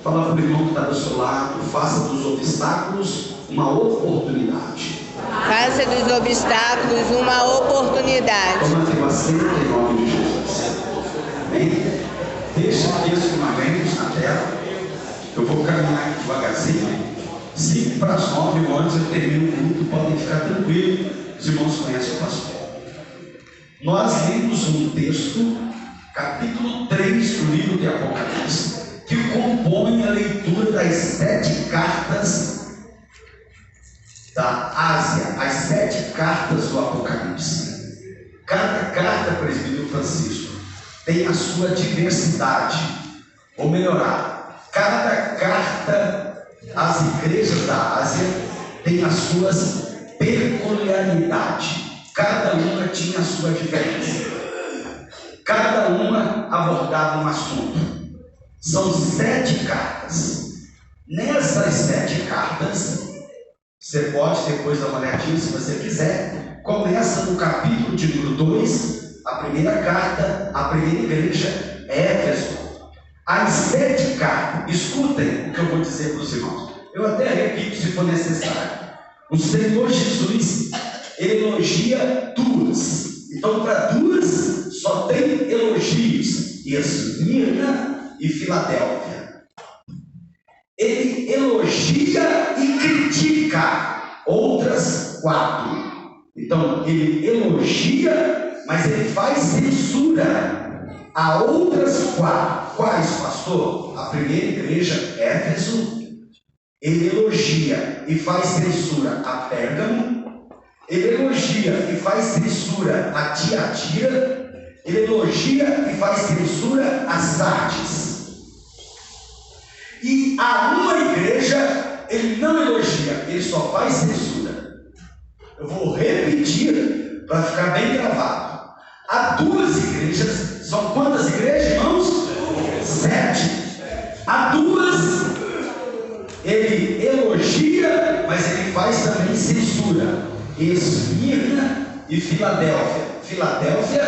Fala para o irmão que está do seu lado, faça dos obstáculos uma oportunidade. Faça dos obstáculos uma oportunidade. Toma teu assento em nome de Jesus. Amém? Deixa o texto uma vez na tela. Eu vou caminhar aqui devagarzinho. 5 para as 9, antes eu termino o culto, podem ficar tranquilos. Os irmãos conhecem o pastor. Nós lemos um texto, capítulo 3 do livro de Apocalipse, que compõe a leitura das 7 cartas da Ásia, as 7 cartas do Apocalipse. Cada carta, presbítero Francisco, tem a sua diversidade, ou melhorar, cada carta às igrejas da Ásia tem as suas peculiaridades. Cada uma tinha a sua diferença. Cada uma abordava um assunto. São 7 cartas. Nessas 7 cartas, você pode depois dar uma olhadinha se você quiser. Começa no capítulo de número 2, a primeira carta, a primeira igreja, Éfeso. As 7 cartas, escutem o que eu vou dizer para os irmãos. Eu até repito se for necessário. O Senhor Jesus elogia 2. Então, para 2 só tem elogios: Esmirna e Filadélfia. Ele elogia e critica outras 4. Então, ele elogia, mas ele faz censura a outras 4. Quais, pastor? A primeira igreja, Éfeso. Ele elogia e faz censura a Pérgamo. Ele elogia e faz censura a Tiatira. Ele elogia e faz censura a Sardes. E a uma igreja ele não elogia, ele só faz censura. Eu vou repetir para ficar bem gravado. Há 2 igrejas. São quantas igrejas, irmãos? 7. Há 2 ele elogia, mas ele faz também censura: Esmirna e Filadélfia. Filadélfia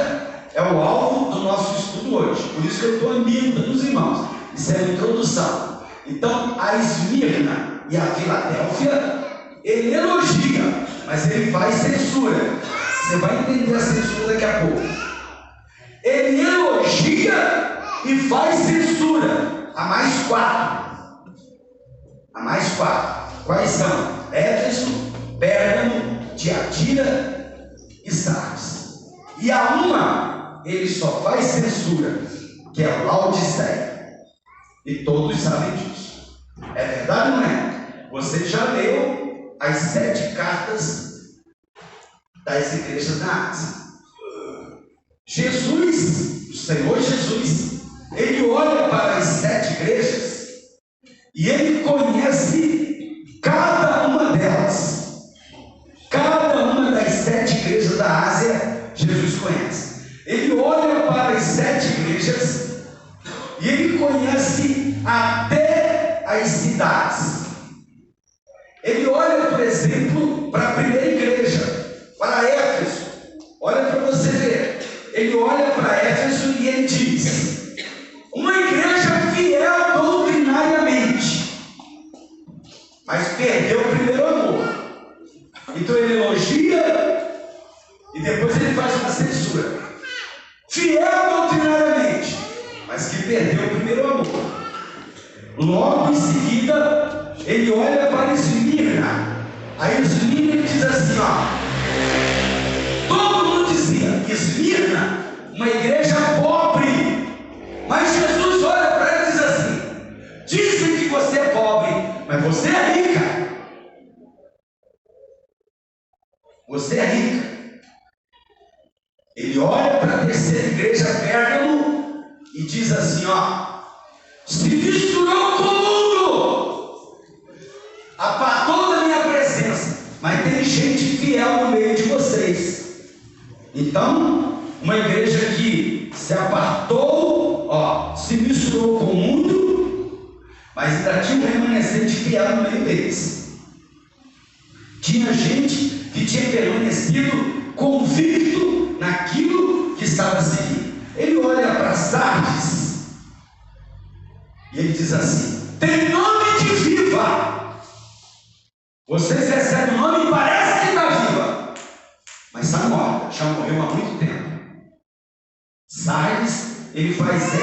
é o alvo do nosso estudo hoje, por isso que eu estou ambientando os irmãos. Isso é a introdução. Então, a Esmirna e a Filadélfia, ele elogia, mas ele faz censura. Você vai entender a censura daqui a pouco. Ele elogia e faz censura a mais 4. A mais 4. Quais são? Éfeso, Pérgamo, Tiatira e Sardes. E a uma, ele só faz censura, que é Laodiceia. E todos sabem disso. É verdade ou não é? Você já leu as 7 cartas das igrejas da Ásia. Jesus, o Senhor Jesus, ele olha para as 7 igrejas e ele conhece cada uma delas. Cada uma das 7 igrejas da Ásia, Jesus conhece. Ele olha para as 7 igrejas e ele conhece até as cidades. Ele olha, por exemplo, para a primeira igreja, para Éfeso. Olha para você ver. Ele olha para Éfeso e ele diz: uma igreja fiel doutrinariamente, mas perdeu o primeiro amor. Então ele elogia e depois ele faz uma censura. Fiel doutrinariamente, mas que perdeu o primeiro amor. Logo em seguida, ele olha para Esmirna. Aí Esmirna diz assim, todo mundo dizia: Esmirna, uma igreja pobre. Mas Jesus olha para ela e diz assim: dizem que você é pobre, mas você é rica. Você é rica. Ele olha para a terceira igreja, Pérgamo, e diz assim, se misturou com o mundo, apartou da minha presença, mas tem gente fiel no meio de vocês. Então, uma igreja que se apartou, se misturou com o mundo, mas ainda tinha um remanescente fiel no meio deles. Tinha gente que tinha permanecido convicto naquilo que estava seguindo. Ele olha para Sardes e ele diz assim: tem Vocês recebem o nome e parece que está viva, mas está morta, já morreu há muito tempo. Sardes, ele faz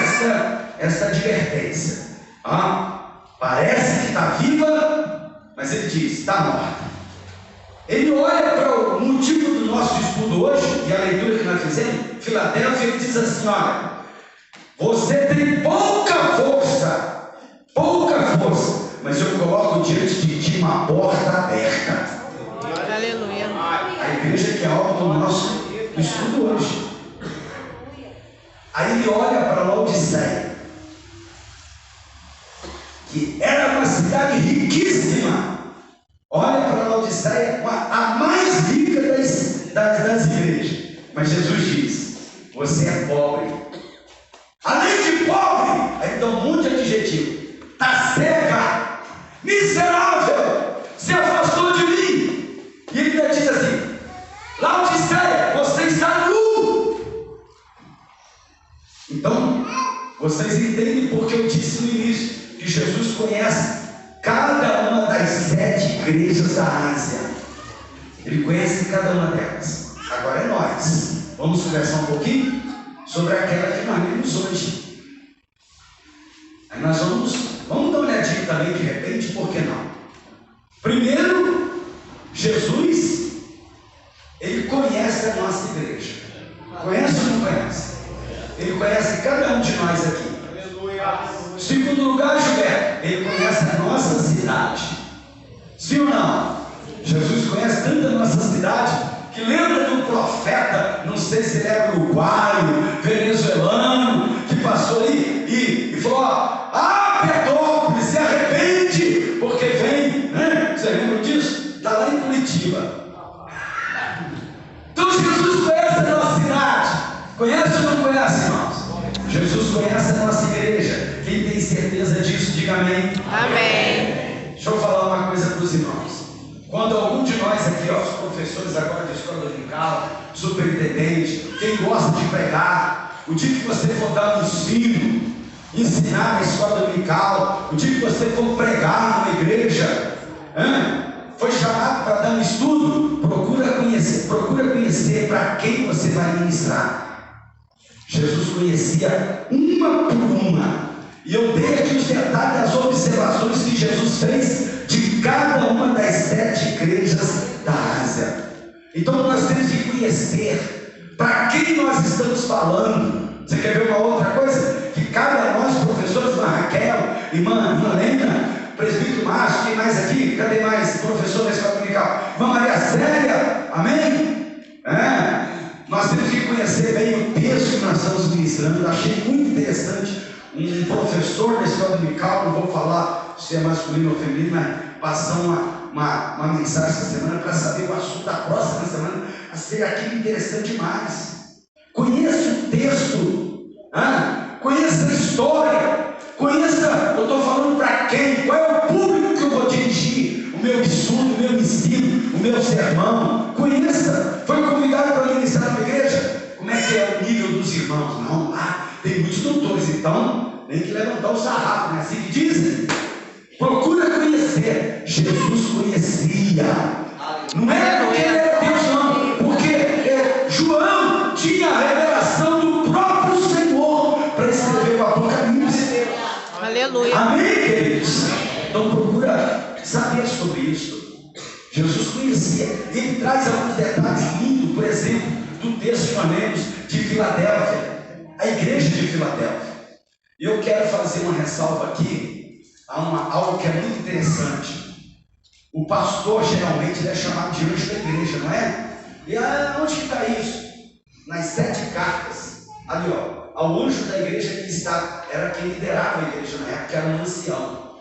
esta advertência. Parece que está viva, mas ele diz, está morta. Ele olha para o motivo do nosso estudo hoje, e a leitura que nós fizemos, Filadélfia, ele diz assim, olha, você tem pouca força, mas eu coloco diante de ti uma porta aberta. Aleluia. A igreja que é alvo do nosso estudo hoje. Aí ele olha para Laodiceia, que era uma cidade riquíssima. Olha para Laodiceia, a mais rica das igrejas. Mas Jesus diz, você é pobre. Além de pobre, aí dá um monte de adjetivo. Está cega, miserável, se afastou de mim. E ele ainda diz assim, Laodiceia, você está nu. Então, vocês entendem porque eu disse no início que Jesus conhece cada uma das 7 igrejas da Ásia. Ele conhece cada uma delas. Agora é nós. Vamos conversar um pouquinho sobre aquela que nós vimos hoje. Aí nós vamos dar uma olhadinha também de repente, por que não? Primeiro, Jesus, ele conhece a nossa igreja. Conhece ou não conhece? Ele conhece cada um de nós aqui. Segundo lugar, Gilberto, ele conhece a nossa cidade. Sim ou não? Jesus conhece tanto a nossa cidade que lembra do profeta, não sei se ele era uruguaio, venezuelano, que passou aí e falou: Petrópolis, se arrepende, porque vem, né? Você lembra disso? Está lá em Curitiba. Então Jesus conhece a nossa cidade. Conhece ou não conhece, irmãos? Jesus conhece a nossa igreja. Quem tem certeza disso, diga amém. Amém. Deixa eu falar uma coisa para os irmãos. Quando algum de nós aqui, os professores agora de escola dominical, superintendente, quem gosta de pregar, o dia que você for dar um ensino, ensinar na escola dominical, o dia que você for pregar numa igreja, foi chamado para dar um estudo, procura conhecer para quem você vai ministrar. Jesus conhecia uma por uma. E eu dei aqui os detalhes das observações que Jesus fez de cada uma das 7 igrejas da Ásia. Então nós temos que conhecer para quem nós estamos falando. Você quer ver uma outra coisa? Que cabe a nós, professores, irmã Raquel, irmã Helena, presbítero Márcio, quem mais aqui? Cadê mais professor da escola dominical? Irmã Maria Célia, amém? Nós temos que conhecer bem o texto que nós estamos ministrando. Eu achei muito interessante um professor da escola dominical, não vou falar se é masculino ou feminino, mas passar uma mensagem essa semana para saber o assunto da próxima semana. A ser aquilo interessante demais. Conheça o texto, conheça a história, conheça, eu estou falando para quem, qual é o público que eu vou dirigir o meu estudo, o meu ensino, o meu sermão. Conheça. Foi convidado para ministrar na igreja? Como é que é o nível dos irmãos? Não, tem muitos doutores, então tem que levantar o sarrafo, não é assim que dizem? Procura conhecer. Jesus conhecia. Não é porque ele era Deus, não, porque João tinha a revelação do próprio Senhor para escrever o Apocalipse. Aleluia. Amém, queridos? Então procura saber sobre isso. Jesus conhecia. Ele traz alguns detalhes lindos, por exemplo, do texto que nós lemos de Filadélfia, a igreja de Filadélfia. E eu quero fazer uma ressalva aqui a algo que é muito interessante. O pastor geralmente é chamado de anjo da igreja, não é? E onde que está isso? Nas 7 cartas. Ali, ao anjo da igreja que era quem liderava a igreja na época, era um ancião.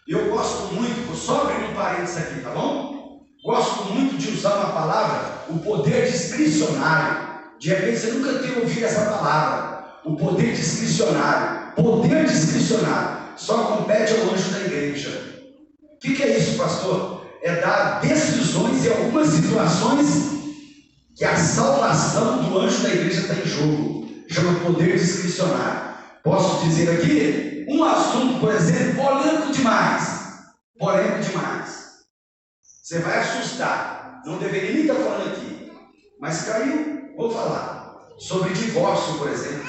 E eu gosto muito, só abrindo um parênteses aqui, tá bom? Gosto muito de usar uma palavra, o poder discricionário. De repente você nunca tem ouvido essa palavra, o poder discricionário. Poder discricionário só compete ao anjo da igreja. O que é isso, pastor? É dar decisões em algumas situações que a salvação do anjo da igreja está em jogo. Chama poder discricionário. Posso dizer aqui um assunto, por exemplo, polêmico demais. Você vai assustar. Não deveria nem estar falando aqui. Mas caiu, vou falar. Sobre divórcio, por exemplo.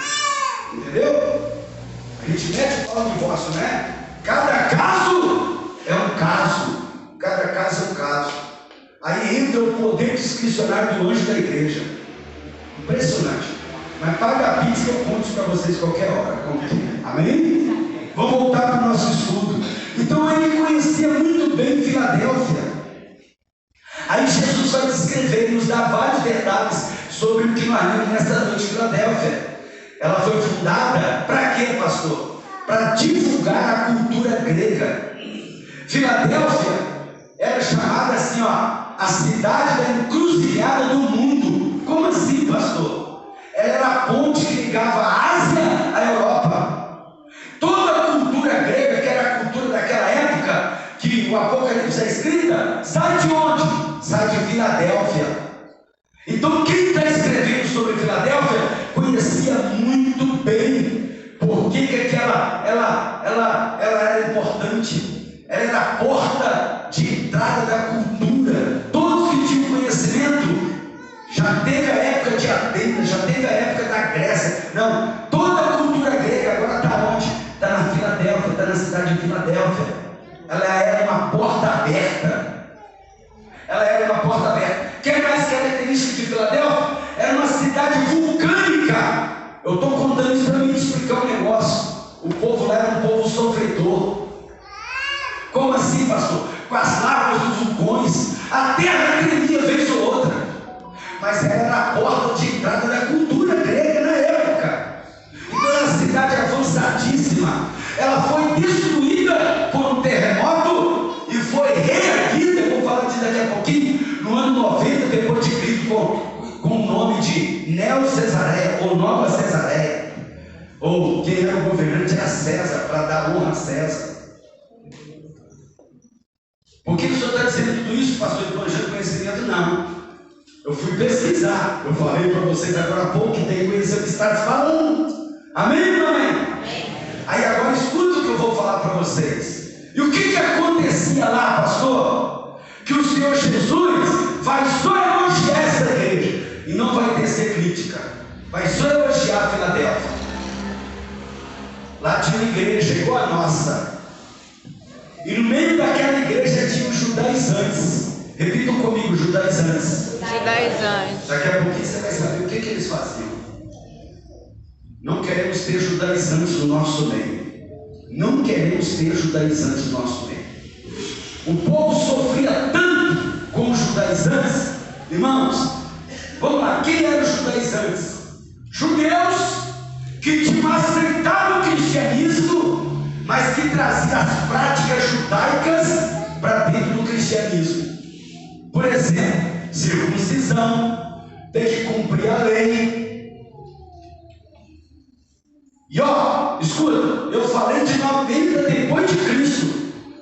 Entendeu? A gente mete o pau no divórcio, né? Cada caso é um caso. Cada caso é um caso. Aí entra o poder discricionário do anjo da igreja. Impressionante. Mas paga a pizza que eu conto para vocês qualquer hora. Amém? Vamos voltar para o nosso estudo. Então ele conhecia muito bem Filadélfia. Aí Jesus vai descrever e nos dar vários detalhes sobre o que nós lemos nesta noite em Filadélfia. Ela foi fundada para quê, pastor? Para divulgar a cultura grega. Filadélfia era chamada assim, ó, a cidade da encruzilhada do mundo. Como assim, pastor? Ela era a ponte que ligava a Ásia à Europa. Toda a cultura grega, que era a cultura daquela época, que o Apocalipse é escrita, sai de onde? Sai de Filadélfia. Então quem está escrevendo sobre Filadélfia conhecia muito bem por que ela era importante. Ela era a porta de entrada da cultura. Todos que tinham conhecimento, já teve a época de Atenas, já teve a época da Grécia. Não, toda a cultura grega agora está onde? Está na Filadélfia, está na cidade de Filadélfia. Ela era uma porta aberta. Ela era uma porta aberta. O que é mais característica de Filadélfia? Era uma cidade vulcânica. Eu estou contando isso para me explicar um negócio. O povo lá era um povo sofredor. Como assim, pastor? Com as lavas dos vulcões, a terra tremia vez ou outra. Mas ela era a porta de entrada da cultura grega na época. Então era uma cidade avançadíssima. Ela foi destruída por um terremoto e foi reerguida, eu vou falar disso daqui a pouquinho, no ano 90 depois de Cristo, com o nome de Neo-Cesareia, ou Nova Cesareia. Ou quem era o governante era César, para dar honra a César. Por que o senhor está dizendo tudo isso, pastor, de planejando conhecimento? Não. Eu fui pesquisar. Eu falei para vocês agora há pouco que tem que conhecer o que está falando. Amém ou amém? Amém. Aí agora escuta o que eu vou falar para vocês. E o que acontecia lá, pastor? Que o Senhor Jesus vai só elogiar essa igreja e não vai tecer crítica. Vai só elogiar a Filadélfia. Lá tinha uma igreja igual a nossa. E no meio daquela igreja tinha os judaizantes. Repitam comigo, judaizantes. Judaizantes. Daqui a pouquinho você vai saber o que eles faziam. Não queremos ter judaizantes no nosso meio. Não queremos ter judaizantes no nosso meio. O povo sofria tanto com os judaizantes. Irmãos, vamos lá, quem eram os judaizantes? Judeus que tinham aceitado o cristianismo, mas que traziam as práticas judaicas para dentro do cristianismo. Por exemplo, circuncisão, tem que cumprir a lei. E ó, escuta, eu falei de 90 depois de Cristo.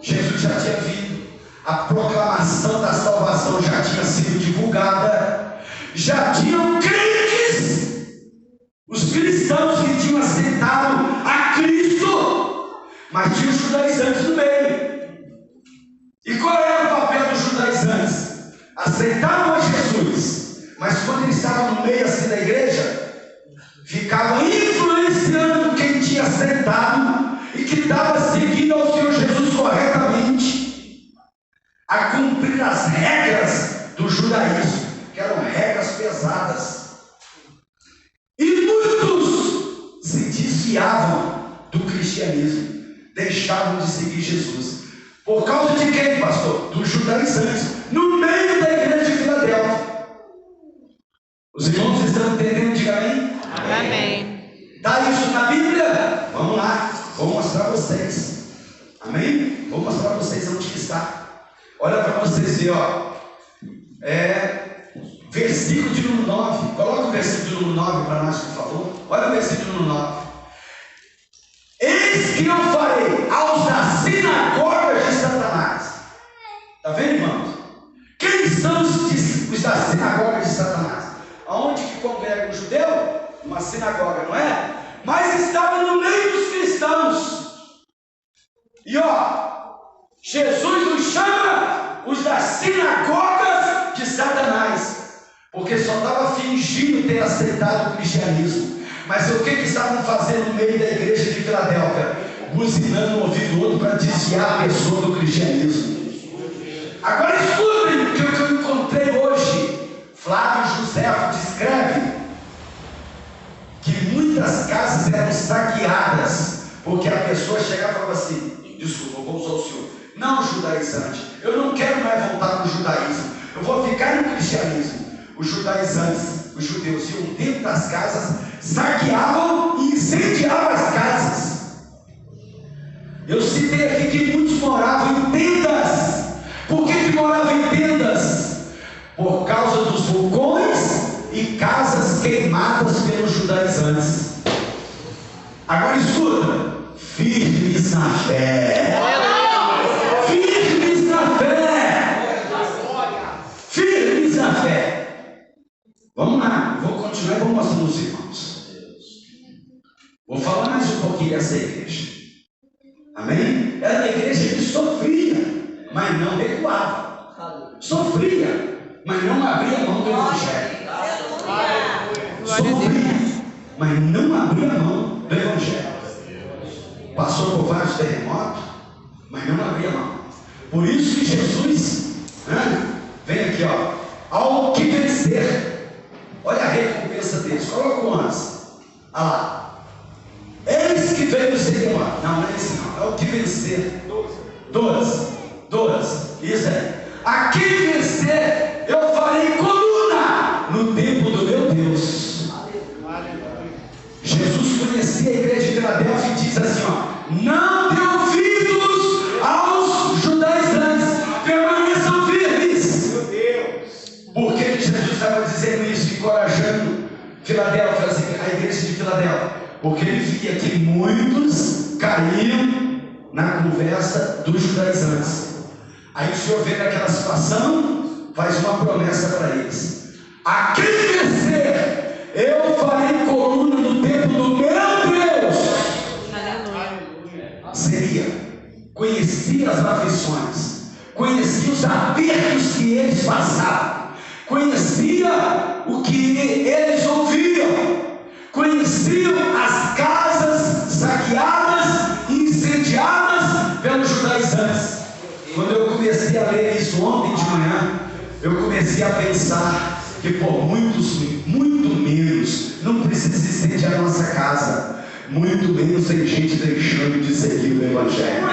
Jesus já tinha vindo, a proclamação da salvação já tinha sido divulgada, já tinham crentes, os cristãos que tinham aceitado a Cristo, mas tinha os judaizantes no meio. E qual era o papel dos judaizantes? Aceitavam a Jesus, mas quando eles estavam no meio assim da igreja, ficavam influenciando quem tinha aceitado e que estava seguindo ao Senhor Jesus corretamente, a cumprir as regras do judaísmo, que eram regras pesadas. E muitos se desviavam do cristianismo, deixavam de seguir Jesus. Por causa de quem, pastor? Dos judaizantes, no meio da igreja de Filadélfia. Os irmãos estão entendendo? Diga amém. Amém. Está isso na Bíblia? Vamos lá, vou mostrar a vocês. Amém? Vou mostrar a vocês onde que está. Olha para vocês verem, ó. Versículo de número 9. Coloca o versículo de número 9 para nós, por favor. Olha o versículo de número 9. Eis que eu farei aos da sinagoga de Satanás. Está vendo, irmãos? Quem são os da sinagoga de Satanás? Aonde que congrega um judeu? Uma sinagoga, não é? Mas estava no meio dos cristãos. E ó, Jesus nos chama os das sinagogas de Satanás, porque só estava fingindo ter aceitado o cristianismo. Mas o que estavam fazendo no meio da igreja de Filadélfia? Buzinando um ouvido do outro para desviar a pessoa do cristianismo. Agora escutem o que eu encontrei hoje. Flávio José descreve que muitas casas eram saqueadas, porque a pessoa chegava e falava assim: desculpa, eu vou usar o senhor, não judaizante, eu não quero mais voltar para o judaísmo, eu vou ficar no cristianismo. Os judaizantes, os judeus iam dentro das casas, saqueavam e incendiavam as casas. Eu citei aqui que muitos moravam em tendas. Por que moravam em tendas? Por causa dos vulcões e casas queimadas pelos judaizantes. Agora escuta: firmes na fé. Firmes na fé. Firmes na fé. Vamos lá, vou continuar e vou mostrar os irmãos. Vou falar mais um pouquinho dessa igreja. Amém? Era uma igreja que sofria, mas não recuava. Sofria, mas não abria mão do evangelho. Sofria, mas não abria mão do evangelho. Passou por vários terremotos, mas não abria mão. Por isso que Jesus vem aqui, ó, ao que vencer. Olha a recompensa deles. Coloca o 11. Olha lá. Eis que veio o Senhor. Não é esse não. É o que vencer. 12. Isso aí. A quem vencer, eu farei coluna no templo do meu Deus. Jesus conhecia a igreja de Filadélfia e diz assim, ó: não dê ouvidos aos judaizantes, permaneçam firmes. Meu Deus. Por que Jesus estava dizendo isso, encorajando Filadélfia, a igreja de Filadélfia? Porque ele via que muitos caíam na conversa dos judaizantes. Aí o Senhor vê naquela situação, faz uma promessa para eles: a quem vencer, eu farei coluna no templo do meu Deus. Seria, conhecia as aflições, conhecia os apertos que eles passavam, conhecia o que eles ouviam, conheciam as casas saqueadas e incendiadas pelos judaizantes. Quando eu comecei a ler isso ontem de manhã, eu comecei a pensar que por muito menos, não precisa incendiar a nossa casa, muito menos tem gente deixando de seguir o evangelho.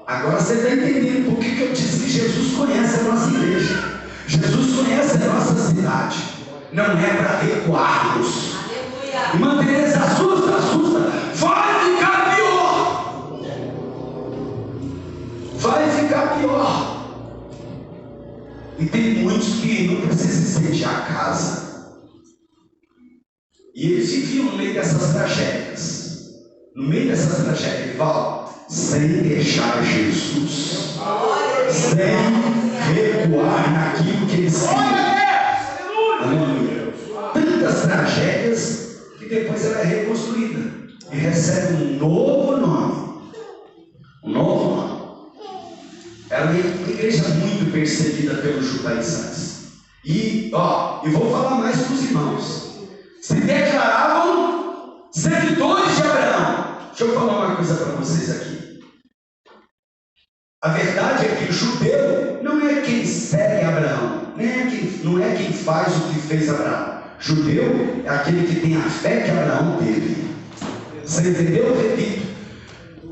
Agora você está entendendo por que eu disse que Jesus conhece a nossa igreja, Jesus conhece a nossa cidade. Não é para recuarmos e manter eles assusta, vai ficar pior, vai ficar pior. E tem muitos que não precisam incendiar a casa, e eles viviam no meio dessas tragédias. No meio dessas tragédias, ele fala: sem deixar Jesus, sem recuar naquilo que eles queriam. Aleluia. Tantas tragédias que depois ela é reconstruída e recebe um novo nome. Era uma igreja muito perseguida pelos judaizantes. E vou falar mais para os irmãos. Se declaravam seguidores de Abraão. Deixa eu falar uma coisa para vocês aqui. A verdade é que o judeu não é quem segue Abraão, não é quem faz o que fez Abraão. Judeu é aquele que tem a fé que Abraão teve. Você entendeu? Eu repito.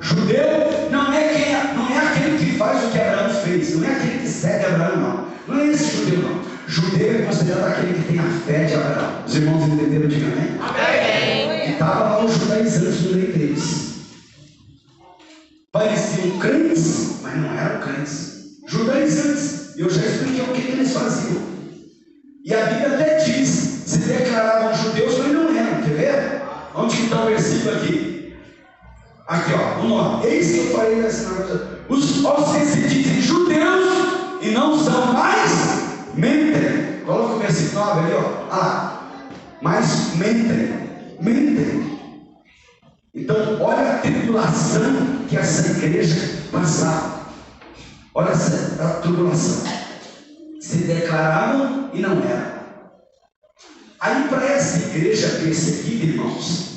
Judeu não é aquele que faz o que Abraão fez, não é aquele que segue Abraão, não é esse judeu não. Judeu é considerado aquele que tem a fé de Abraão. Os irmãos entenderam? Diga amém? Amém. E estava lá os judaizantes no meio deles. Pareciam crentes, mas não eram crentes. Judaizantes. Eu já expliquei o que eles faziam. E a Bíblia até diz: se declaravam judeus, mas não eram. Quer ver? Onde que está o versículo aqui? Aqui, ó, o nome. Eis que eu falei nessa sinagoga. Os que se dizem judeus e não são mais, mentem. Coloca o versículo 9 ali, ó. Ah lá. Mas mentem. Então, olha a tribulação que essa igreja passava. Olha essa tribulação. Se declaravam e não eram. Aí para essa igreja perseguida, irmãos,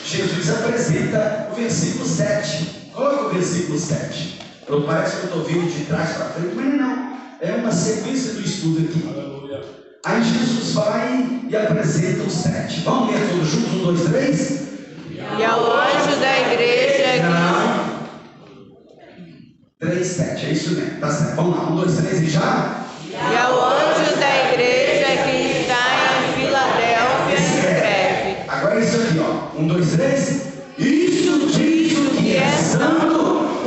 Jesus apresenta o versículo 7. Olha o versículo 7. Parece que eu estou vindo de trás para frente, mas não. É uma sequência do estudo aqui. Aí Jesus vai e apresenta o 7. Vamos ler todos juntos? 1, 2, 3. E ao anjo da igreja Não. 3, 7, é isso mesmo. Tá certo. Vamos lá. 1, 2, 3 e já. E ao anjo da igreja que está em Filadélfia escreve. Agora é isso aqui, ó. 1, 2, 3. Isso diz o que é santo,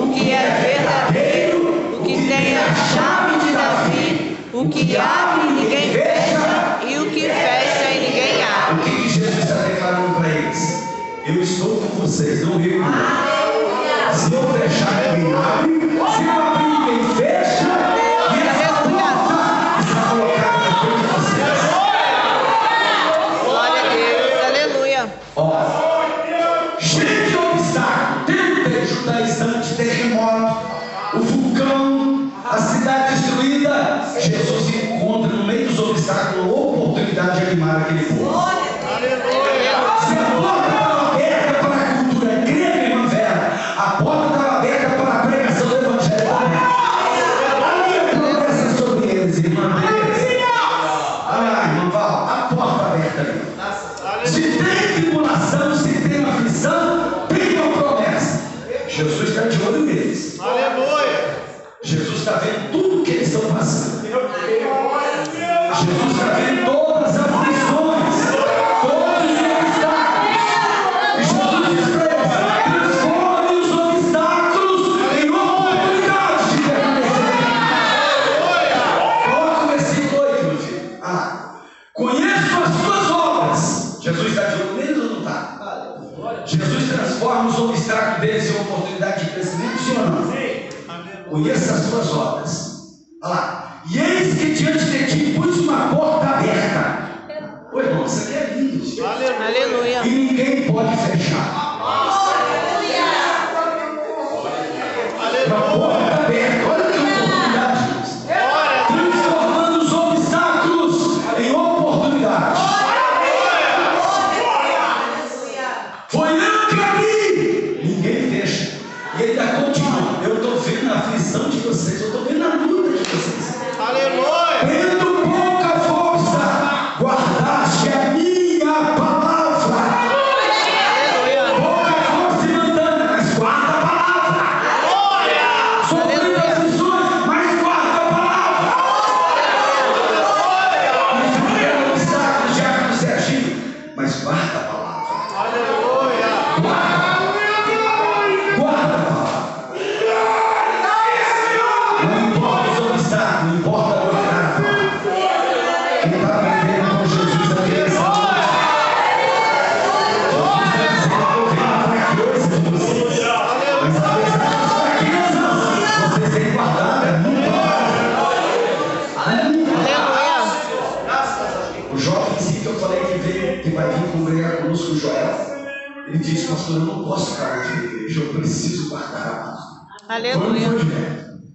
o que é verdadeiro, o que tem a chave de Davi, o que abre e ninguém fecha, E o que fecha e ninguém O abre. que Jesus está declarando para eles? Eu estou com vocês, não recuo. Se eu fechar, ninguém abre. Se eu abrir, ninguém fecha. E essa porta está colocada na frente de vocês. Glória a Deus, aleluia. Ó, cheio de obstáculos. Tem o judaizante, terremoto, o vulcão, a cidade destruída. Jesus se encontra no meio dos obstáculos, a oportunidade de animar aquele povo. Se a porta estava aberta para a cultura grega, irmã Vera, a porta estava aberta para a pregação do Evangelho. A minha promessa sobre eles, irmã Teresa. Ah, irmã Val, a porta aberta ali. Se tem tribulação, se tem aflição, tem uma promessa. Jesus está de olho neles. Jesus está vendo tudo que eles estão passando. Jesus está vendo todas as aflições, todos os obstáculos. E Jesus diz para eles: transforme os obstáculos em oportunidades de permanecer. Coloca o versículo 8, meu filho. Conheço as suas obras. Jesus está de olho neles ou não está? Jesus transforma os obstáculos deles em oportunidade de crescimento, sim ou não? Conheça as suas obras. Olha lá. E eis que diante de ti pus uma porta aberta. Ô irmão, isso aqui é lindo. Aleluia. E ninguém pode fechar. Uma porta aberta. Olha que oportunidade. Transformando os obstáculos em oportunidade. Foi eu que abri. Ninguém fecha. E ele ainda continua. Eu estou vendo a aflição de vocês. Eu estou vendo a luta de vocês. Tendo pouca força, guardaste a minha palavra. Pouca força e andando, mas guarda a palavra. Sofrendo aflições, mas guarda a palavra. Mas não quero obstáculos, já que você agiu, mas guarda a palavra. Guarda a palavra. Não importa os obstáculos, não importa a luta. Quem está aprendendo com Jesus aqui nessa noite? Jesus está dizendo: eu venho para coisa de vocês. Mas apesar das fraquezas, vocês têm guardado a minha palavra. O jovenzinho que eu falei que vai vir congregar conosco, o Joel, ele disse: pastor, eu não posso ficar longe da igreja, eu preciso guardar a palavra. Aleluia.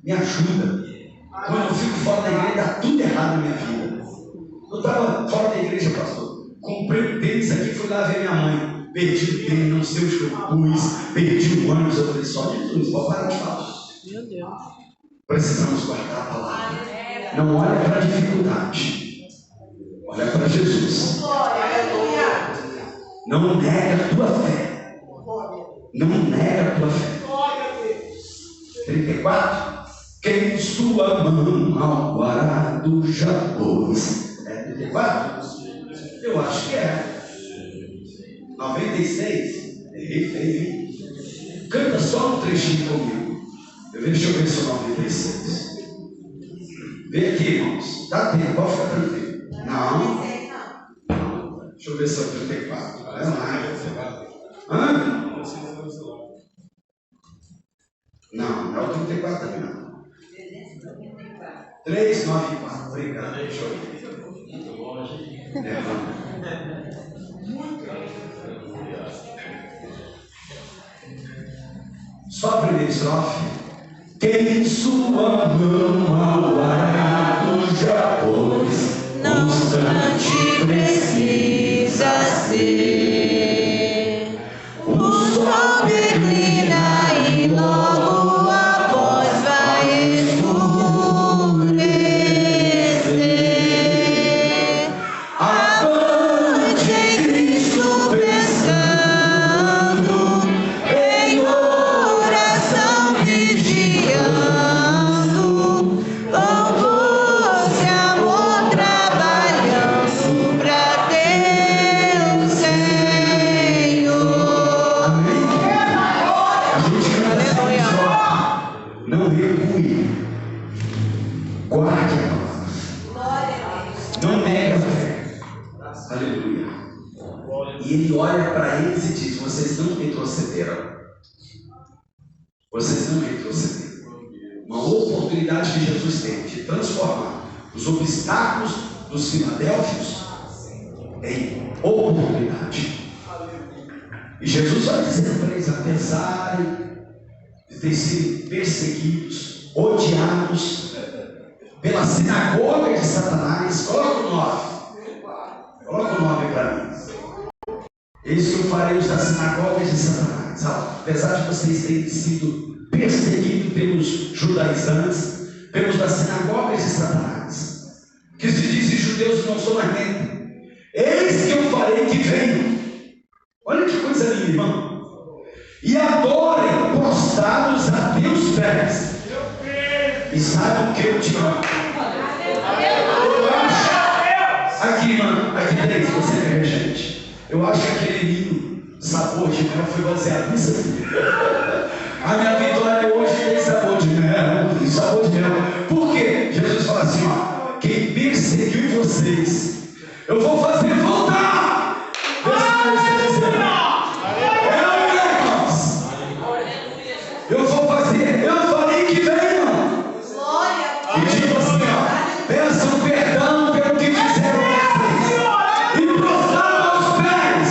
Me ajuda. Quando eu fico fora da igreja, dá tudo errado na minha vida. Eu estava fora da igreja, pastor. Comprei um tênis aqui, fui lá ver minha mãe. Perdi o tênis, não sei o que eu pus. Perdi o ônibus. Eu falei: só Jesus, pode parar de falar. Meu Deus. Precisamos guardar a palavra. Não olha para a dificuldade. Olha para Jesus. Não nega a tua fé. Não nega a tua fé. 34. Quem sua mão ao arado já pôs. É 34? Eu acho que é. 96? Errei feio, hein? Canta só um trechinho comigo. Deixa eu ver se é 96. Vem aqui, irmãos. Dá tempo, pode ficar tranquilo. Não. Deixa eu ver se é o 34. É mais. Hã? Não, não é o 34 também não. 394. Obrigado. Deixa eu ver. Só a primeira estrofe. que em sua mão ao arado já pôs, não obstante precisa ser. O sol declina e logo após vai escurecer. Avante em Cristo pensando, em oração vigiando, com força e amor trabalhando pra Deus Senhor. Amém? A gente canta assim, Aleluia. só, não recue, guarde a palavra, não nega a fé. Aleluia. E ele olha para eles e diz: vocês não retrocederam. Vocês não retrocederam. Uma oportunidade que Jesus tem de transformar os obstáculos dos filadélfios em oportunidade. E Jesus vai dizer para eles: apesar de terem sido perseguidos, odiados pela sinagoga de Satanás, coloca o 9. Coloca o 9 para mim. Eis que eu farei os das sinagogas de Satanás. Apesar de vocês terem sido perseguidos pelos judaizantes, pelos das sinagogas de Satanás, que se dizem judeus e não são mais nem, eis que eu farei que venham. Olha que coisa linda, irmão. E adorem prostrados a teus pés. E saibam que eu te amo. Eu acho. Aqui, mano, aqui dentro, você é gente. Eu acho que aquele lindo sabor de mel foi baseado nisso aqui. A minha vitória hoje tem sabor de mel, tem sabor de mel. Por quê? Jesus fala assim, ó: quem perseguiu vocês, eu vou fazer voltar. Eu vou fazer, eu falei que venham. E tipo assim, ó, peçam perdão pelo que fizeram a vocês. E prostram aos pés.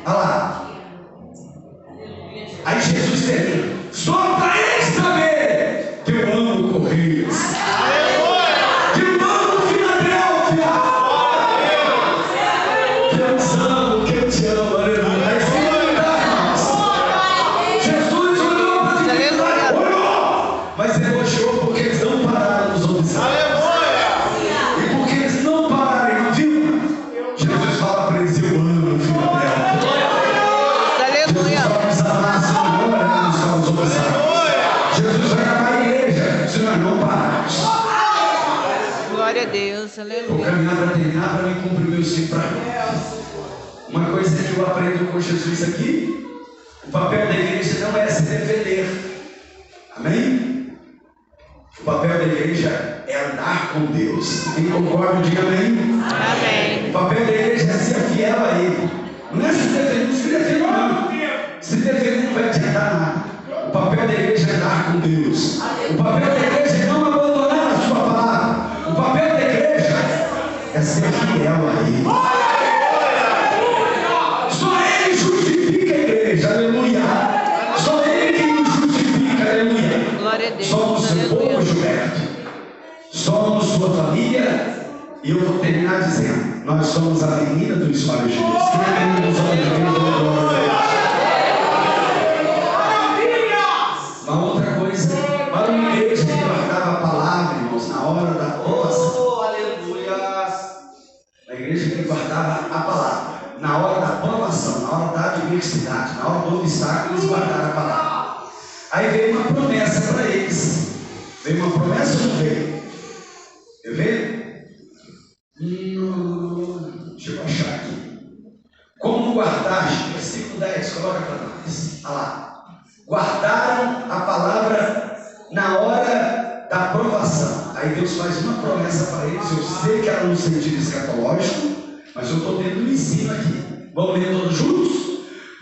Olha lá. Aí Jesus termina: só para eles saber que eu amo Correios. Que eu amo Filadélfia. Que eu te amo, que eu te amo. Aleluia. Aí você vai andar, irmãos. Jesus olhou para os discípulos, olhou, mas elogiou porque eles não pararam nos obstáculos. E porque eles não pararam na vida, Jesus fala para eles: eu amo Filadélfia. Aleluia. Jesus vai nos abraçar agora, nos obstáculos. Jesus vai amar a igreja se nós não pararmos. Glória a Deus. Vou Aleluia. caminhar para terminar, para me cumprir o meu sim para mim. Uma coisa que eu aprendo com Jesus aqui: o papel da igreja não é se defender. Amém? O papel da igreja é andar com Deus. Quem concorda, diga amém. Amém. O papel da igreja é ser fiel a Ele. Não é se defender, não se defende não. Se defender não vai adiantar nada. O papel da igreja é andar com Deus. O papel da igreja é não abandonar a sua palavra. O papel da igreja é ser fiel a Ele. Só Ele justifica a igreja, aleluia. Só Ele que nos justifica, aleluia. Glória a Deus. Somos seu povo, Aleluia. Gilberto. Somos sua família. E eu vou terminar dizendo: nós somos a menina dos olhos de Deus. Quem é a menina dos olhos de Deus? Uma outra coisa, para uma igreja que guardava a palavra, irmãos, na hora da provação. A igreja que guardava a palavra na hora da provação, na hora da adversidade, na hora do obstáculo, eles guardaram a palavra. Aí veio uma promessa para eles. Veio uma promessa ou não veio? Quer ver? Deixa eu achar aqui. Como guardar, versículo 10, coloca para nós. Olha lá. Guardaram a palavra na hora da provação. Aí Deus faz uma promessa para eles. Eu sei que era no sentido escatológico, mas eu estou tendo um ensino aqui. Vamos ler todos juntos?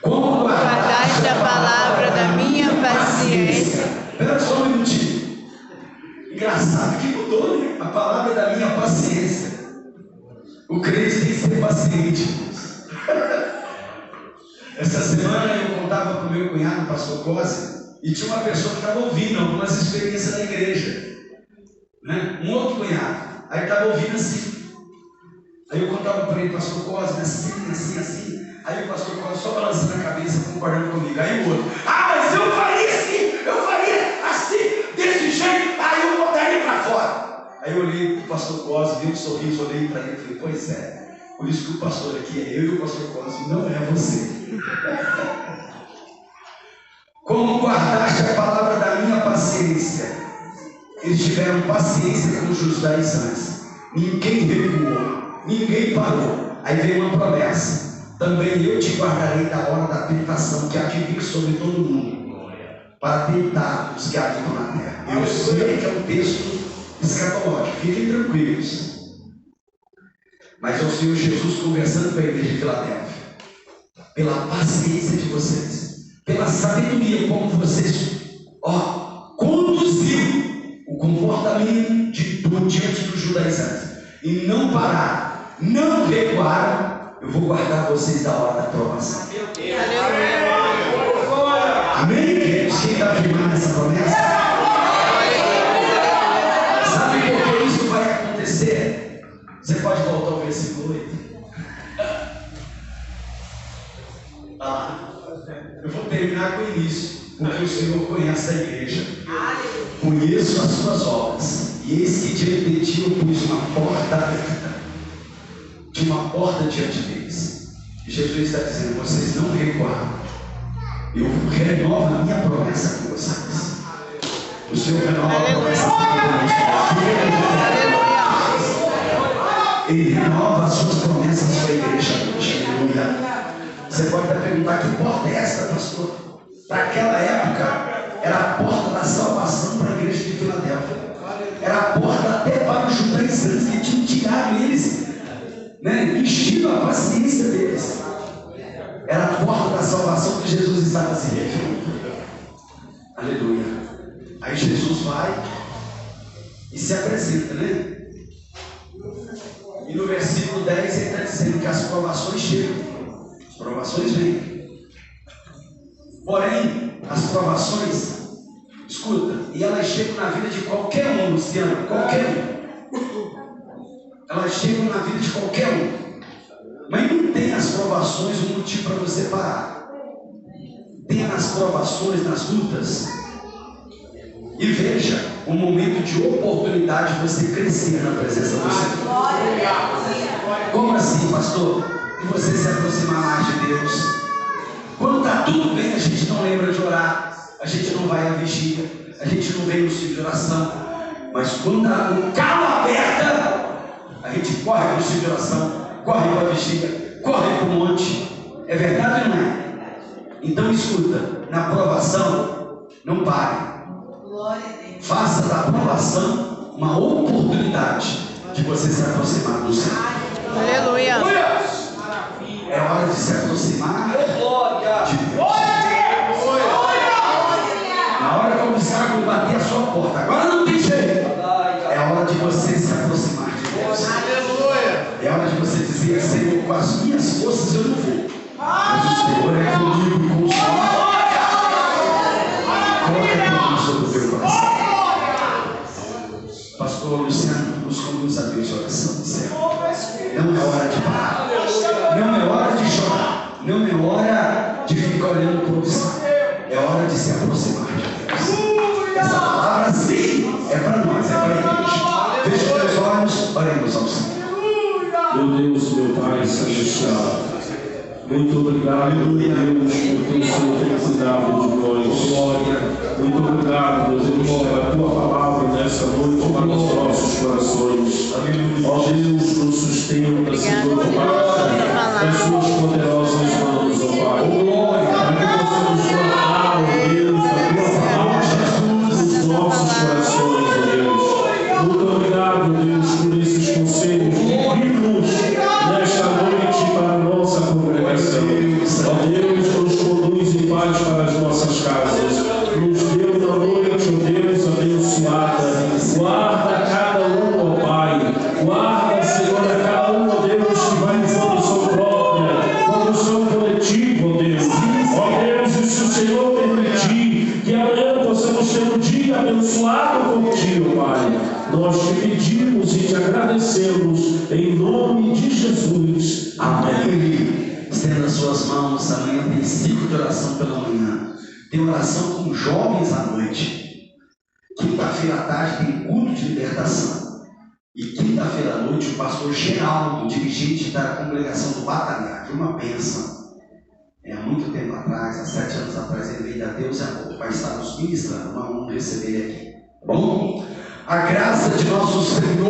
Como Guardaste a palavra da minha paciência. Espera só um minutinho. Engraçado que mudou, né? A palavra da minha paciência. O crente tem que ser paciente. Essa semana eu contava com o meu cunhado, o pastor Cosi, E tinha uma pessoa que estava ouvindo algumas experiências da igreja, né? Um outro cunhado. Aí estava ouvindo assim. Aí eu contava para ele, pastor Cosme, assim. Aí o pastor Cosme só balançando a cabeça, concordando comigo. Aí o outro, mas eu faria assim, desse jeito, aí eu botaria para fora. Aí eu olhei para o pastor Cosme, vi um sorriso, olhei para ele e falei, pois é, por isso que o pastor aqui é eu e o pastor Cosme, não é você. Como guardaste a palavra da minha paciência? Eles tiveram paciência com os judaizantes. Ninguém recuou, ninguém parou. Aí veio uma promessa: também eu te guardarei da hora da tentação que há de vir sobre todo mundo, para tentar os que habitam na terra. Eu sei que é um texto escatológico, fiquem tranquilos. Mas é o Senhor Jesus conversando com a igreja de Filadélfia, pela paciência de vocês, pela sabedoria como vocês conduziram o comportamento diante dos judaizantes, e não pararam, não recuaram, eu vou guardar vocês da hora da provação. Amém, queridos? Quem está afirmando essa promessa? Sabe por que isso vai acontecer? Você pode voltar ao versículo 8. Eu vou terminar com o início, porque o Senhor conhece a igreja. Conheço as suas obras, e eis que diante de ti eu pus uma porta aberta. Tinha uma porta diante deles. E Jesus está dizendo: vocês não recuaram. Eu renovo a minha promessa com vocês. O Senhor renova a promessa com vocês. Ele renova as suas promessas com a igreja hoje. Aleluia. Você pode até perguntar: que porta é esta, pastor? Para aquela época, era a porta da salvação para a igreja de Filadélfia. Era a porta até para os judaizantes que tinham tirado eles, enchido a paciência deles. Era a porta da salvação que Jesus estava se referindo. Aleluia. Aí Jesus vai e se apresenta, E no versículo 10 ele está dizendo que as provações chegam. As provações vêm. Porém, as provações, escuta, e elas chegam na vida de qualquer um, Luciano, qualquer um. Elas chegam na vida de qualquer um. Mas não tem as provações um motivo para você parar. Tem nas provações, nas lutas. E veja, um momento de oportunidade de você crescer na presença do Senhor. Como assim, pastor? E você se aproximar mais de Deus. Quando está tudo bem, a gente não lembra de orar, a gente não vai à vigília, a gente não vem no ciclo de oração. Mas quando está com o calo aberto, a gente corre para o ciclo de oração, corre para a vigília, corre para o monte. É verdade ou não é? Então escuta, na provação, não pare. Faça da provação uma oportunidade de você se aproximar do Senhor. Aleluia. É hora de se aproximar de Deus. Na hora que o obstáculo bater a sua porta, agora não tem jeito. É hora de você se aproximar de Deus. É hora de você dizer: Senhor, com as minhas forças eu não vou, mas o Senhor é comigo e com o Senhor. Coloque a mão sobre o teu coração. Pastor Luciano, nos conduz a Deus, oração do céu. Não é hora de parar. Não é hora de chorar. Não é hora de ficar olhando para o obstáculo. É hora de se aproximar de Deus. Essa palavra sim é para nós, é para a igreja. Feche os teus olhos, oremos ao Senhor. Meu Deus, meu Pai celestial, muito obrigado, meu Deus, porque o Senhor tem cuidado de nós. Muito obrigado, meu Deus, pela tua palavra nesta noite para os nossos corações. Ó Deus, nos sustenta, Senhor, das suas poderosas mãos, ó Pai. Para que possamos guardar, ó Deus, a tua palavra nos nossos corações, ó Deus. Muito obrigado, Deus, por esses conselhos divinos nesta noite para a nossa congregação. Ó Deus, nos conduz em paz para as nossas casas. Nos deu na noite, ó Deus, abençoada. Guarda cada um, ó Pai. Guarda, Senhor, a cada um, ó Deus, que vai em condução própria, condução coletiva, ó Deus. Ó Deus, e se o Senhor permitir que amanhã ser um dia abençoado por Ti, ó Pai. Nós te pedimos e te agradecemos em nome de Jesus. Amém. Estenda suas mãos. Amanhã tem ciclo de oração pela manhã. Tem oração com jovens à noite. Quinta-feira à tarde tem culto de libertação. E quinta-feira à noite o pastor Geraldo, dirigente da congregação do Batalhar, de uma bênção. Há muito tempo atrás, há 7 anos atrás, ele veio da Deus e Amor. Vai estar nos ministrando, uma honra receber ele aqui. Bom, a graça de nosso Senhor